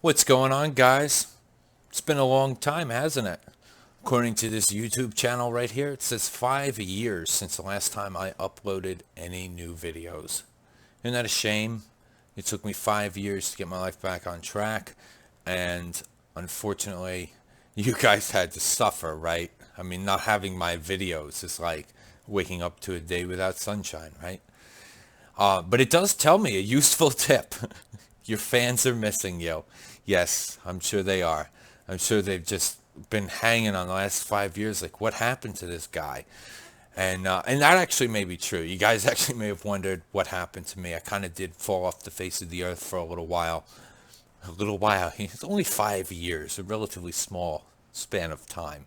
What's going on, guys? It's been a long time, hasn't it? According to this YouTube channel right here, it says 5 years since the last time I uploaded any new videos. Isn't that a shame? It took me 5 years to get my life back on track, and unfortunately, you guys had to suffer, right? I mean, not having my videos is like waking up to a day without sunshine, right? But it does tell me a useful tip. Your fans are missing you. Yes, I'm sure they are. I'm sure they've just been hanging on the last 5 years. Like, what happened to this guy? And that actually may be true. You guys actually may have wondered what happened to me. I kind of did fall off the face of the earth for a little while. A little while. It's only 5 years, a relatively small span of time.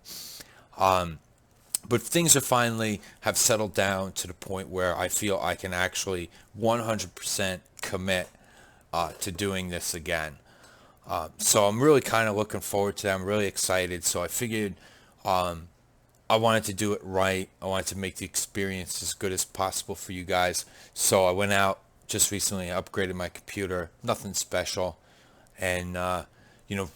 But things are finally have settled down to the point where I feel I can actually 100% commit to doing this again. So I'm really kind of looking forward to that. I'm really excited. So I figured I wanted to do it right. I wanted to make the experience as good as possible for you guys. So I went out just recently, upgraded my computer. Nothing special, and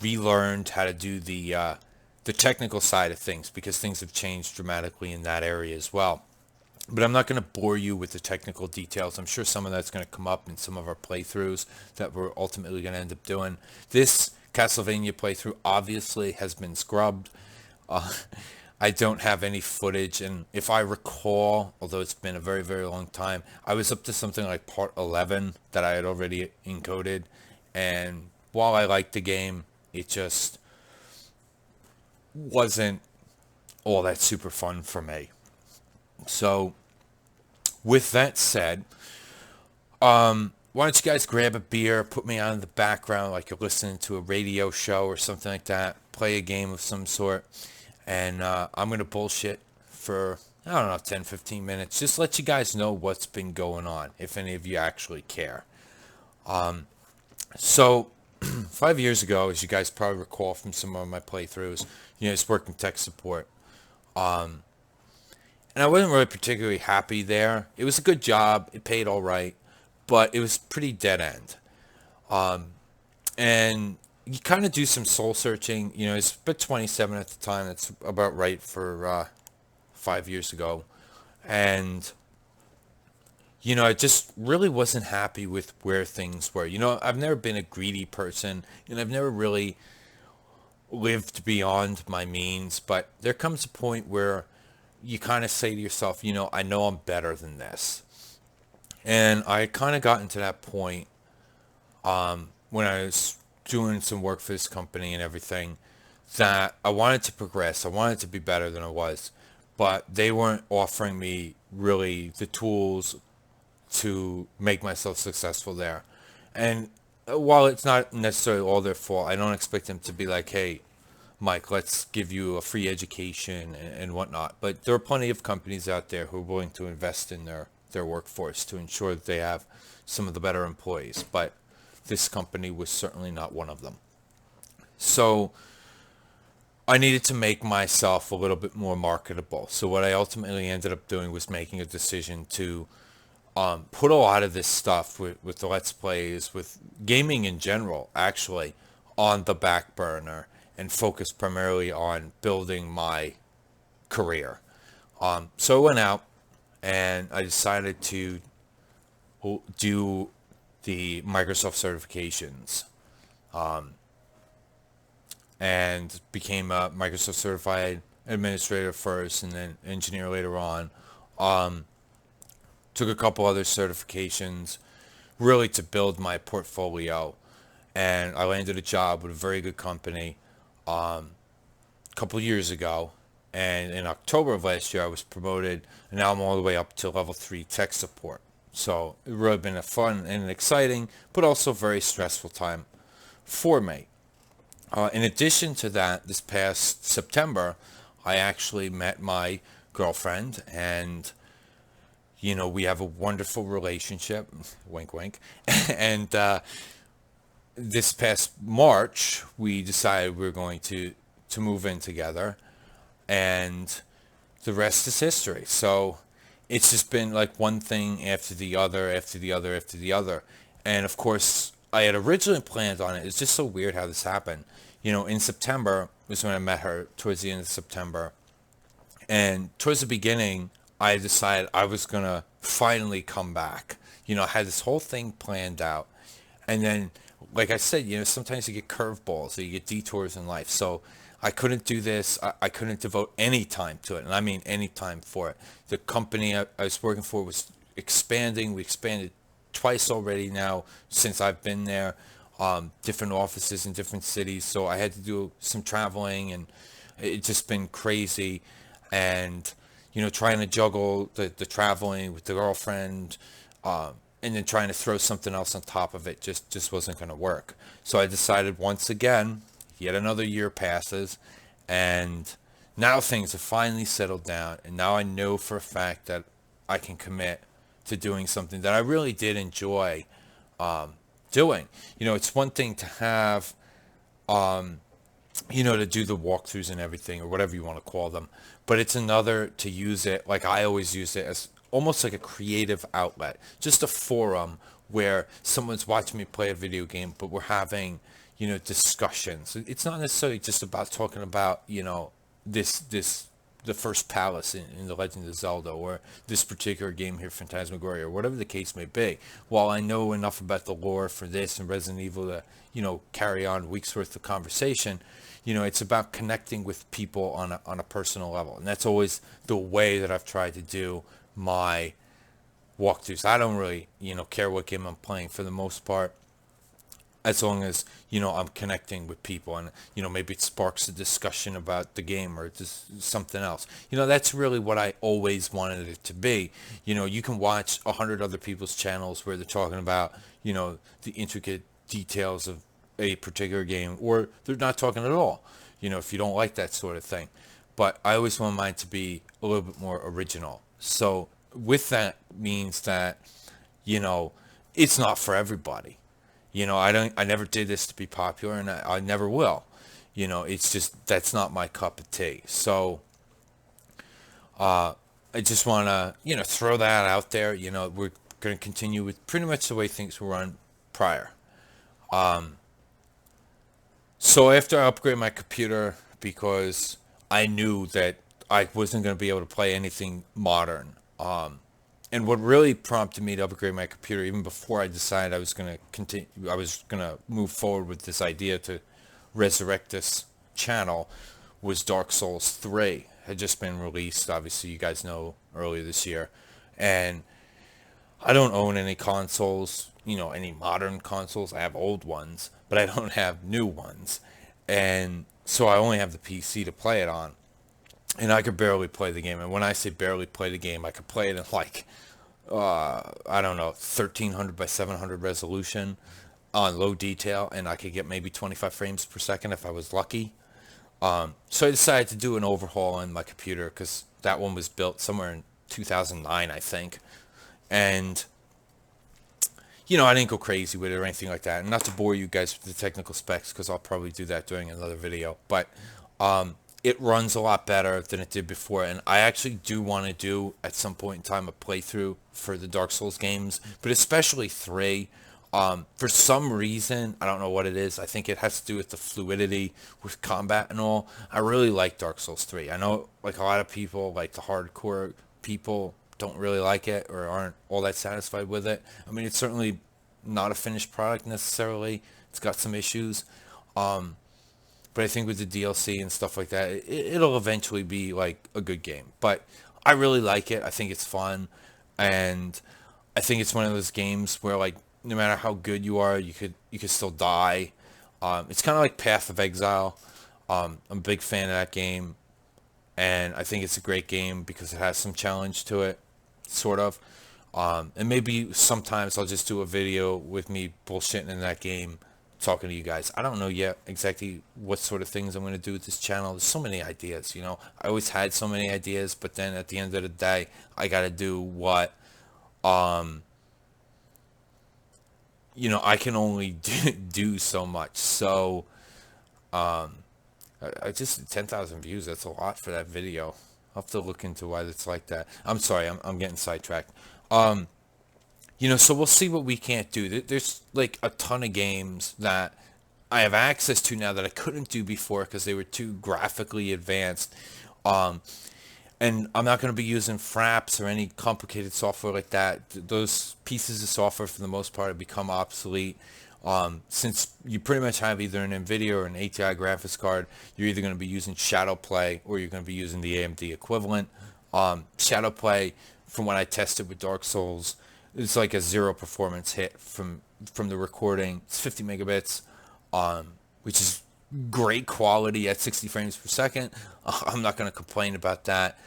relearned how to do the technical side of things because things have changed dramatically in that area as well. But I'm not going to bore you with the technical details. I'm sure some of that's going to come up in some of our playthroughs that we're ultimately going to end up doing. This Castlevania playthrough obviously has been scrubbed. Uh, I don't have any footage, and if I recall, although it's been a very, very long time, I was up to something like part 11 that I had already encoded. And while I liked the game, it just wasn't all that super fun for me. So, with that said, why don't you guys grab a beer, put me on in the background like you're listening to a radio show or something like that, play a game of some sort, and I'm going to bullshit for, I don't know, 10, 15 minutes. Just let you guys know what's been going on, if any of you actually care. So, 5 years ago, as you guys probably recall from some of my playthroughs, I was working tech support. And I wasn't really particularly happy there. It was a good job. It paid all right, but it was pretty dead end. And you kind of do some soul searching. It's about 27 at the time. That's about right for 5 years ago. And, I just really wasn't happy with where things were. I've never been a greedy person, and I've never really lived beyond my means. But there comes a point where you kind of say to yourself, I know I'm better than this. And I kind of gotten to that point when I was doing some work for this company and everything that I wanted to progress. I wanted to be better than I was, but they weren't offering me really the tools to make myself successful there. And while it's not necessarily all their fault, I don't expect them to be like, hey, Mike, let's give you a free education and whatnot. But there are plenty of companies out there who are willing to invest in their workforce to ensure that they have some of the better employees. But this company was certainly not one of them. So I needed to make myself a little bit more marketable. So what I ultimately ended up doing was making a decision to put a lot of this stuff with the Let's Plays, with gaming in general, actually, on the back burner and focus primarily on building my career. So I went out and I decided to do the Microsoft certifications and became a Microsoft certified administrator first and then engineer later on. Took a couple other certifications really to build my portfolio, and I landed a job with a very good company a couple years ago, and in October of last year I was promoted, and now I'm all the way up to level 3 tech support. So it's really been a fun and an exciting but also very stressful time for me. In addition to that, this past September I actually met my girlfriend, and we have a wonderful relationship, wink wink, and this past March, we decided we were going to move in together, and the rest is history. So it's just been like one thing after the other, after the other, after the other. And of course, I had originally planned on it. It's just so weird how this happened. In September was when I met her, towards the end of September. And towards the beginning, I decided I was going to finally come back. I had this whole thing planned out. And then, like I said, sometimes you get curveballs or you get detours in life. So I couldn't do this. I couldn't devote any time to it. And I mean any time for it. The company I was working for was expanding. We expanded twice already now since I've been there. Different offices in different cities. So I had to do some traveling, and it's just been crazy. And, trying to juggle the traveling with the girlfriend, and then trying to throw something else on top of it just wasn't going to work. So I decided once again, yet another year passes, and now things have finally settled down, and now I know for a fact that I can commit to doing something that I really did enjoy doing. It's one thing to have, to do the walkthroughs and everything, or whatever you want to call them, but it's another to use it, like I always use it, as almost like a creative outlet, just a forum where someone's watching me play a video game, but we're having, discussions. It's not necessarily just about talking about, this the first palace in The Legend of Zelda, or this particular game here, Phantasmagoria, or whatever the case may be. While I know enough about the lore for this and Resident Evil to, carry on weeks worth of conversation, it's about connecting with people on a personal level. And that's always the way that I've tried to do my walkthroughs. I don't really, care what game I'm playing for the most part, as long as, I'm connecting with people, and, maybe it sparks a discussion about the game or just something else. That's really what I always wanted it to be. You can watch 100 other people's channels where they're talking about, the intricate details of a particular game, or they're not talking at all, if you don't like that sort of thing. But I always want mine to be a little bit more original. So with that means that, it's not for everybody. I never did this to be popular, and I never will. It's just, that's not my cup of tea. So, I just want to, throw that out there. We're going to continue with pretty much the way things were run prior. So after I upgraded my computer, because I knew that I wasn't going to be able to play anything modern. And what really prompted me to upgrade my computer, even before I decided I was going to continue, I was going to move forward with this idea to resurrect this channel, was Dark Souls 3. It had just been released, obviously, you guys know, earlier this year. And I don't own any consoles, any modern consoles. I have old ones, but I don't have new ones. And so I only have the PC to play it on. And I could barely play the game. And when I say barely play the game, I could play it in like, I don't know, 1300 by 700 resolution on low detail. And I could get maybe 25 frames per second if I was lucky. So I decided to do an overhaul on my computer, because that one was built somewhere in 2009, I think. And, I didn't go crazy with it or anything like that. And not to bore you guys with the technical specs, because I'll probably do that during another video. But, it runs a lot better than it did before, and I actually do want to do, at some point in time, a playthrough for the Dark Souls games, but especially 3. For some reason, I don't know what it is, I think it has to do with the fluidity with combat and all. I really like Dark Souls 3. I know, like, a lot of people, like the hardcore people, don't really like it or aren't all that satisfied with it. I mean, it's certainly not a finished product necessarily. It's got some issues. But I think with the DLC and stuff like that, it'll eventually be like a good game. But I really like it. I think it's fun. And I think it's one of those games where, like, no matter how good you are, you could still die. It's kind of like Path of Exile. I'm a big fan of that game. And I think it's a great game because it has some challenge to it, sort of. And maybe sometimes I'll just do a video with me bullshitting in that game, talking to you guys. I don't know yet exactly what sort of things I'm going to do with this channel. There's so many ideas, I always had so many ideas, but then at the end of the day, I got to do what, I can only do so much. So, I just, 10,000 views, that's a lot for that video. I'll have to look into why it's like that. I'm sorry, I'm getting sidetracked. So we'll see what we can't do. There's like a ton of games that I have access to now that I couldn't do before because they were too graphically advanced. Um, and I'm not going to be using Fraps or any complicated software like that. Those pieces of software, for the most part, have become obsolete. Since you pretty much have either an NVIDIA or an ATI graphics card, you're either going to be using ShadowPlay or you're going to be using the AMD equivalent. ShadowPlay, from what I tested with Dark Souls, it's like a zero performance hit from the recording. It's 50 megabits, which is great quality at 60 frames per second. I'm not going to complain about that.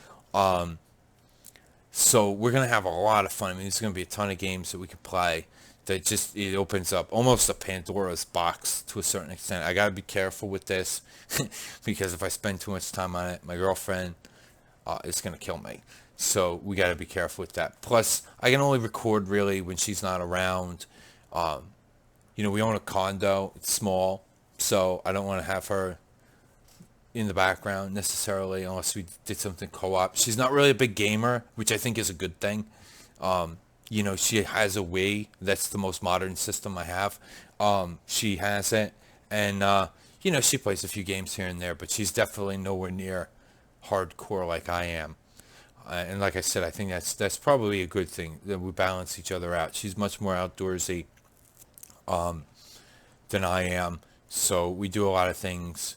So we're going to have a lot of fun. I mean, there's going to be a ton of games that we can play that just, it opens up almost a Pandora's box to a certain extent. I got to be careful with this because if I spend too much time on it, my girlfriend is going to kill me. So we got to be careful with that. Plus, I can only record really when she's not around. We own a condo. It's small, so I don't want to have her in the background necessarily unless we did something co-op. She's not really a big gamer, which I think is a good thing. She has a Wii. That's the most modern system I have. She has it, and she plays a few games here and there, but she's definitely nowhere near hardcore like I am. And like I said, I think that's probably a good thing that we balance each other out. She's much more outdoorsy than I am, so we do a lot of things,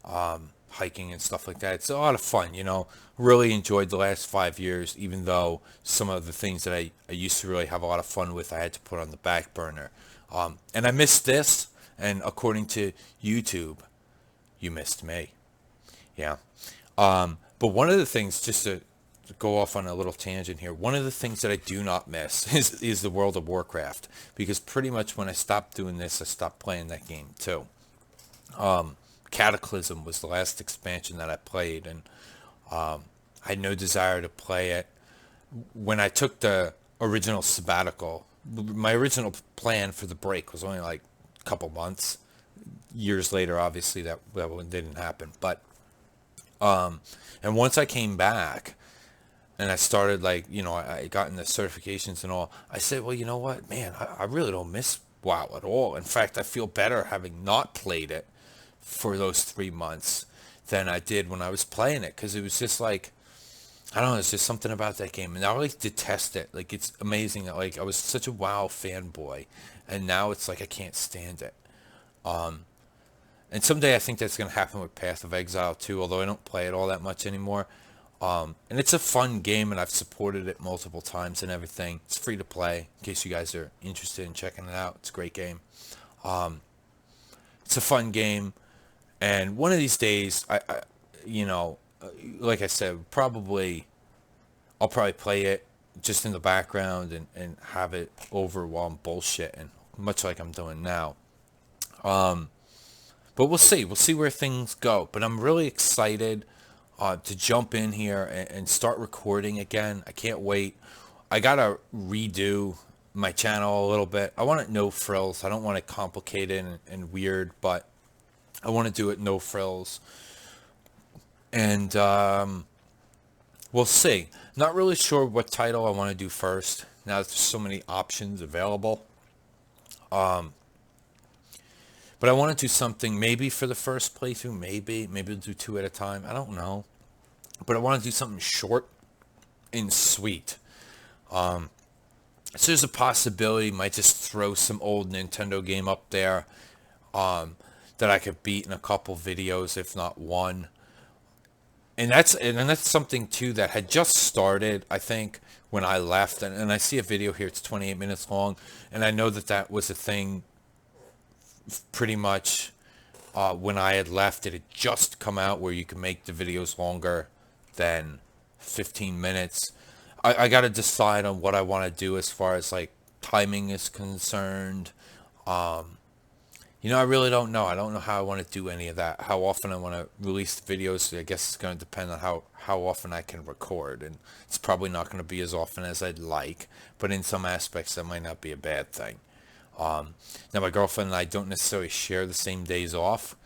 hiking and stuff like that. It's a lot of fun, Really enjoyed the last 5 years, even though some of the things that I used to really have a lot of fun with, I had to put on the back burner. And I missed this, and according to YouTube, you missed me. Yeah. But one of the things, just to go off on a little tangent here, one of the things that I do not miss is the World of Warcraft, because pretty much when I stopped doing this, I stopped playing that game too. Cataclysm was the last expansion that I played, and I had no desire to play it. When I took the original sabbatical, my original plan for the break was only like a couple months. Years later, obviously, that didn't happen. But and once I came back and I started, I got in the certifications and all, I said, well, you know what, man, I really don't miss WoW at all. In fact, I feel better having not played it for those 3 months than I did when I was playing it, because it was just like, I don't know, it's just something about that game, and I really detest it. Like, it's amazing that, I was such a WoW fanboy, and now it's like I can't stand it. And someday I think that's going to happen with Path of Exile too, although I don't play it all that much anymore. And it's a fun game, and I've supported it multiple times and everything. It's free to play, in case you guys are interested in checking it out. It's a great game. It's a fun game. And one of these days, like I said, I'll probably play it just in the background and have it over while I'm bullshitting, much like I'm doing now. But we'll see. We'll see where things go. But I'm really excited to jump in here and start recording again. I can't wait. I got to redo my channel a little bit. I want it no frills. I don't want it complicated and weird, but I want to do it no frills. And we'll see. Not really sure what title I want to do first, now that there's so many options available. But I want to do something maybe for the first playthrough, maybe we'll do 2 at a time. I don't know. But I want to do something short and sweet. So there's a possibility I might just throw some old Nintendo game up there that I could beat in a couple videos, if not one. And that's something too that had just started, I think, when I left. And I see a video here, it's 28 minutes long, and I know that was a thing pretty much when I had left. It had just come out where you can make the videos longer than 15 minutes. I got to decide on what I want to do as far as timing is concerned. I really don't know. I don't know how I want to do any of that. How often I want to release the videos, I guess it's going to depend on how often I can record. And it's probably not going to be as often as I'd like. But in some aspects, that might not be a bad thing. Now, my girlfriend and I don't necessarily share the same days off.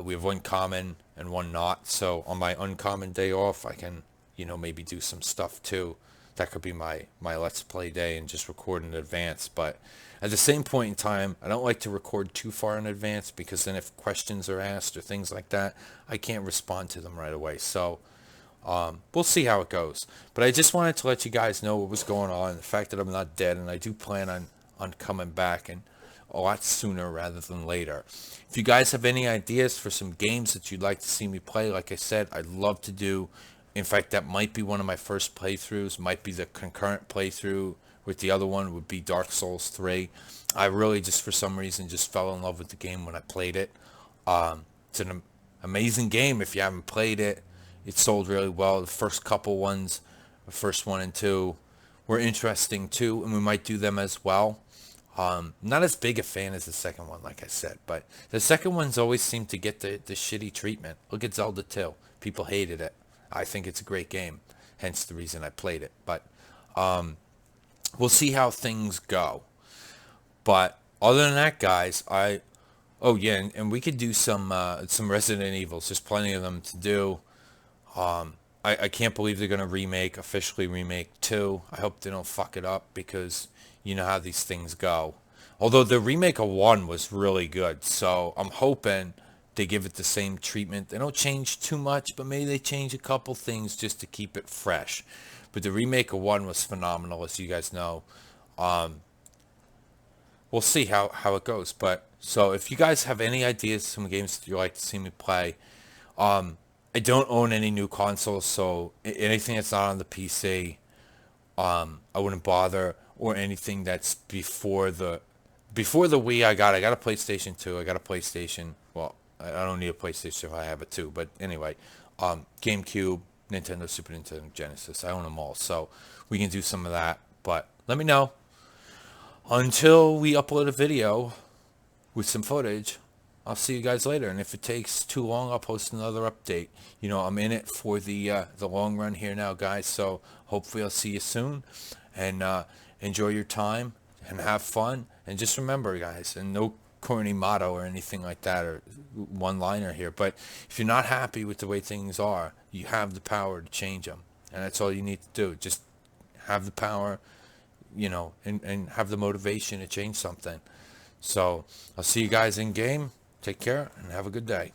We have one common and one not. So on my uncommon day off, I can, maybe do some stuff too that could be my Let's Play day and just record in advance. But at the same point in time, I don't like to record too far in advance, because then if questions are asked or things like that, I can't respond to them right away. So we'll see how it goes. But I just wanted to let you guys know what was going on, the fact that I'm not dead, and I do plan on coming back, and a lot sooner rather than later. If you guys have any ideas for some games that you'd like to see me play, like I said, I'd love to do. In fact, that might be one of my first playthroughs, might be the concurrent playthrough with the other one, would be Dark Souls 3. I really just, for some reason, just fell in love with the game when I played it. It's an amazing game if you haven't played it. It sold really well. The first couple ones, the first 1 and 2, were interesting too, and we might do them as well. Not as big a fan as the second one, like I said, but the second one's always seemed to get the shitty treatment. Look at Zelda 2. People hated it. I think it's a great game, hence the reason I played it. But we'll see how things go. But other than that, guys, oh yeah, and we could do some Resident Evils. There's plenty of them to do. I can't believe they're gonna officially remake 2. I hope they don't fuck it up, because you know how these things go. Although the remake of 1 was really good, so I'm hoping they give it the same treatment. They don't change too much, but maybe they change a couple things just to keep it fresh. But the remake of 1 was phenomenal, as you guys know. We'll see how it goes. But so if you guys have any ideas, some games that you'd like to see me play, I don't own any new consoles, so anything that's not on the PC, I wouldn't bother, or anything that's before the Wii. I got a PlayStation 2. I got a PlayStation. Well, I don't need a PlayStation if I have it too. But anyway, GameCube, Nintendo, Super Nintendo, Genesis. I own them all, so we can do some of that. But let me know. Until we upload a video with some footage, I'll see you guys later. And if it takes too long, I'll post another update. You know, I'm in it for the long run here now, guys. So hopefully I'll see you soon. And enjoy your time and have fun. And just remember, guys, and no corny motto or anything like that, or one-liner here, but if you're not happy with the way things are, you have the power to change them. And that's all you need to do. Just have the power, you know, and have the motivation to change something. So I'll see you guys in game. Take care and have a good day.